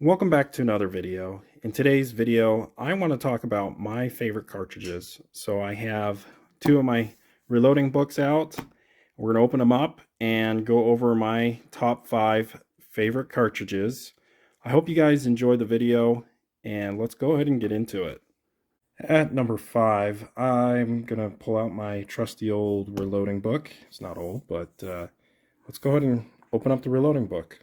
Welcome back to another video. In today's video, I want to talk about my favorite cartridges. So I have two of my reloading books out. We're going to open them up and go over my top 5 favorite cartridges. I hope you guys enjoy the video, and let's go ahead and get into it. At number 5, I'm going to pull out my trusty old reloading book. It's not old, but let's go ahead and open up the reloading book.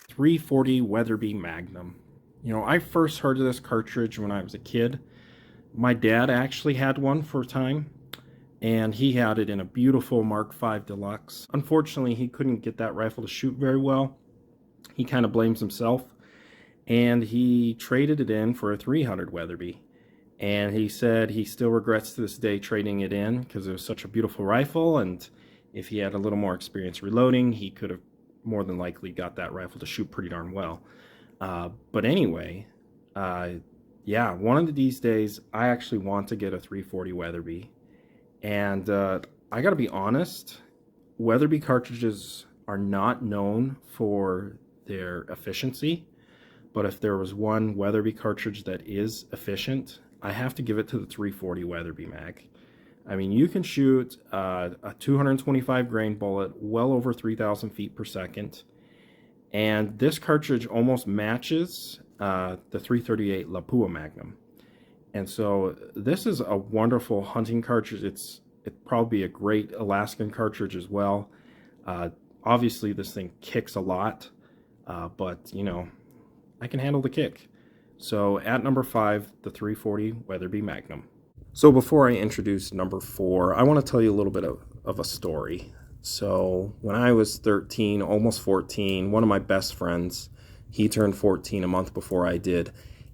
340 Weatherby Magnum. I first heard of this cartridge when I was a kid. My dad actually had one for a time, and he had it in a beautiful Mark V Deluxe. Unfortunately, he couldn't get that rifle to shoot very well. He kind of blames himself, and he traded it in for a 300 Weatherby. And he said he still regrets to this day trading it in because it was such a beautiful rifle, and if he had a little more experience reloading, he could have more than likely got that rifle to shoot pretty darn well. But anyway, yeah, one of these days I actually want to get a 340 Weatherby. And I gotta be honest, Weatherby cartridges are not known for their efficiency, but if there was one Weatherby cartridge that is efficient, I have to give it to the 340 Weatherby mag. I mean, you can shoot a 225 grain bullet well over 3,000 feet per second. And this cartridge almost matches the 338 Lapua Magnum. And so this is a wonderful hunting cartridge. It'd probably be a great Alaskan cartridge as well. Obviously, this thing kicks a lot, but, I can handle the kick. So at number 5, the 340 Weatherby Magnum. So before I introduce number 4, I want to tell you a little bit of a story. So when I was 13, almost 14, one of my best friends, he turned 14 a month before I did.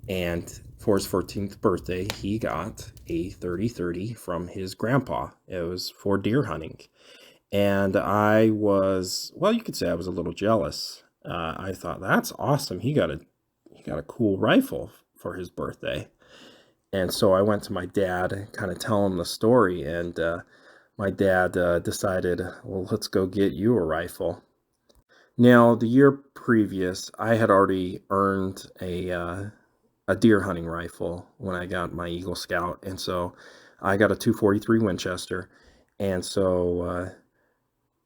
And for his 14th birthday, he got a 30-30 from his grandpa. It was for deer hunting. And I was, well, you could say I was a little jealous. I thought, that's awesome. He got a cool rifle for his birthday. And so I went to my dad and kind of tell him the story, and my dad decided, well, let's go get you a rifle. Now, the year previous, I had already earned a deer hunting rifle when I got my Eagle Scout, and so I got a 243 Winchester, and so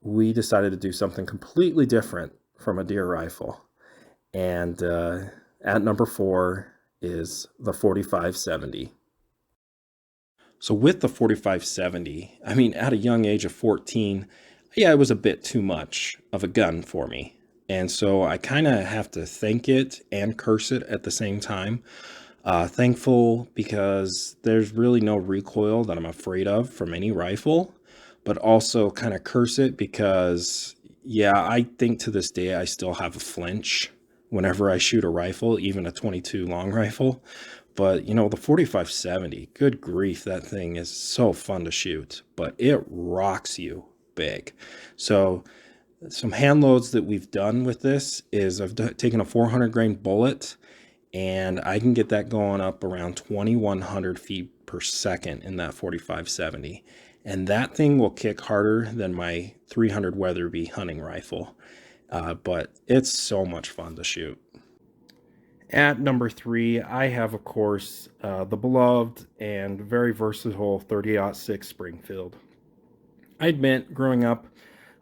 we decided to do something completely different from a deer rifle. And at number 4 is the 4570. So with the 4570, I mean, at a young age of 14, yeah, it was a bit too much of a gun for me. And so I kind of have to thank it and curse it at the same time. Thankful because there's really no recoil that I'm afraid of from any rifle, but also kind of curse it because, yeah, I think to this day I still have a flinch whenever I shoot a rifle, even a 22 long rifle. But, the 4570, good grief, that thing is so fun to shoot, but it rocks you big. So some hand loads that we've done with this is I've taken a 400 grain bullet, and I can get that going up around 2,100 feet per second in that 4570. And that thing will kick harder than my 300 Weatherby hunting rifle. But it's so much fun to shoot. At number 3, I have, of course, the beloved and very versatile 30-06 Springfield. I admit, growing up,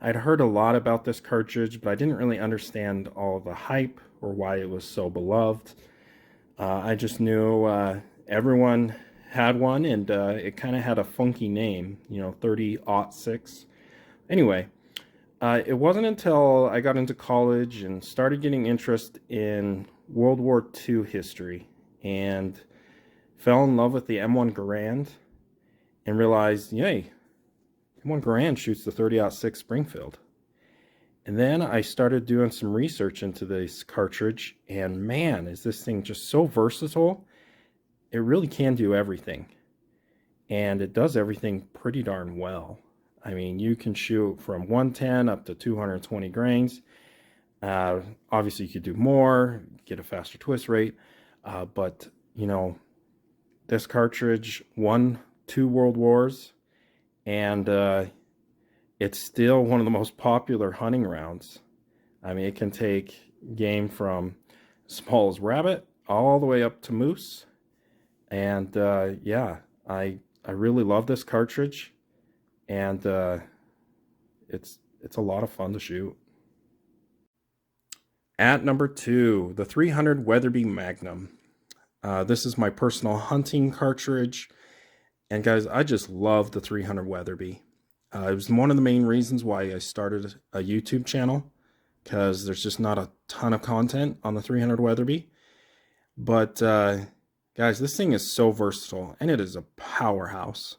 I'd heard a lot about this cartridge, but I didn't really understand all of the hype or why it was so beloved. I just knew everyone had one, and it kind of had a funky name, 30-06. Anyway, it wasn't until I got into college and started getting interest in World War II history and fell in love with the M1 Garand and realized, yay, M1 Garand shoots the 30-06 Springfield. And then I started doing some research into this cartridge, and man, is this thing just so versatile. It really can do everything, and it does everything pretty darn well. I mean, you can shoot from 110 up to 220 grains. Obviously, you could do more, get a faster twist rate. But, this cartridge won 2 world wars, and it's still one of the most popular hunting rounds. I mean, it can take game from small as rabbit all the way up to moose. And yeah, I really love this cartridge, and it's a lot of fun to shoot. At number 2, the 300 Weatherby Magnum. This is my personal hunting cartridge, and guys, I just love the 300 Weatherby. It was one of the main reasons why I started a YouTube channel, because there's just not a ton of content on the 300 Weatherby. But guys, this thing is so versatile, and it is a powerhouse.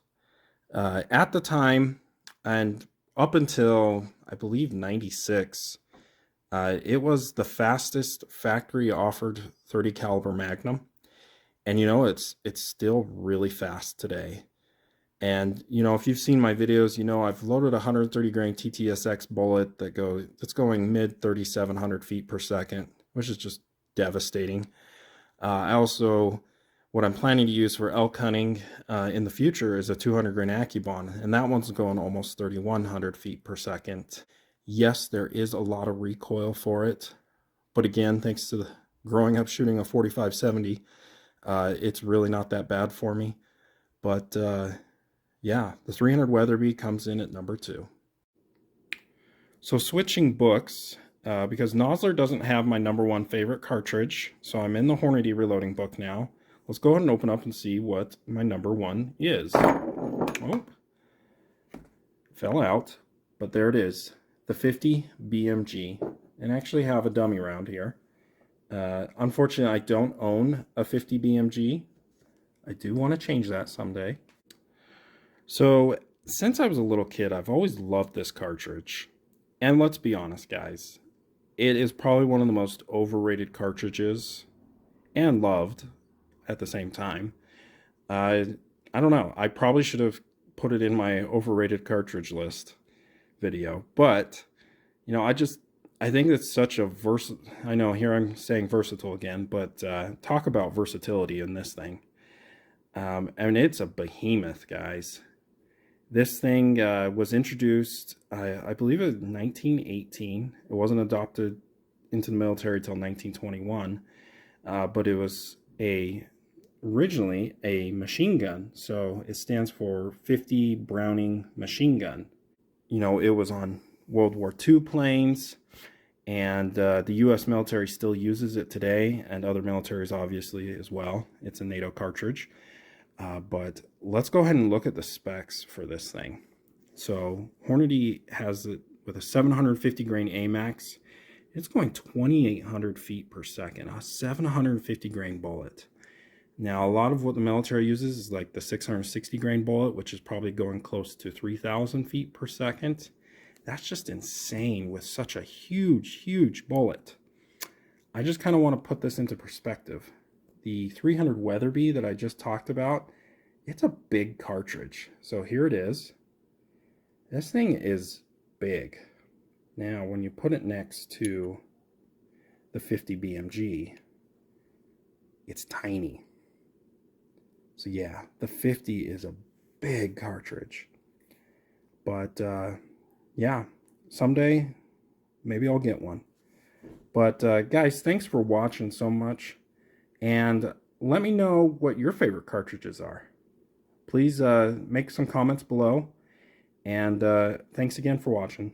At the time, and up until, I believe, 96, it was the fastest factory offered 30 caliber Magnum. And you know, it's still really fast today. And you know, if you've seen my videos, you know I've loaded a 130 grain TTSX bullet that's going mid 3,700 feet per second, which is just devastating. I also, what I'm planning to use for elk hunting in the future is a 200 grain AccuBond, and that one's going almost 3,100 feet per second. Yes, there is a lot of recoil for it, but again, thanks to growing up shooting a 45-70, it's really not that bad for me. But yeah, the 300 Weatherby comes in at number 2. So switching books, because Nosler doesn't have my number 1 favorite cartridge, so I'm in the Hornady reloading book now. Let's go ahead and open up and see what my number 1 is. Oh, fell out, but there it is, the 50 BMG, and I actually have a dummy round here. Unfortunately, I don't own a 50 BMG. I do want to change that someday. So, since I was a little kid, I've always loved this cartridge. And let's be honest, guys, it is probably one of the most overrated cartridges, and loved at the same time. I don't know. I probably should have put it in my overrated cartridge list video. But, you know, I think it's such a I know here I'm saying versatile again, but talk about versatility in this thing. And it's a behemoth, guys. This thing was introduced, I believe, in 1918. It wasn't adopted into the military till 1921, but it was originally a machine gun. So it stands for 50 Browning machine gun. You know, it was on World War II planes, and the U.S. military still uses it today, and other militaries obviously as well. It's a NATO cartridge. But let's go ahead and look at the specs for this thing. So Hornady has it with a 750 grain AMAX. It's going 2,800 feet per second, a 750 grain bullet. Now, a lot of what the military uses is like the 660 grain bullet, which is probably going close to 3,000 feet per second. That's just insane with such a huge, huge bullet. I just kind of want to put this into perspective. The 300 Weatherby that I just talked about, it's a big cartridge. So here it is. This thing is big. Now, when you put it next to the 50 BMG, it's tiny. So yeah, the 50 is a big cartridge. But yeah, someday maybe I'll get one. But guys, thanks for watching so much. And let me know what your favorite cartridges are. Please make some comments below. And thanks again for watching.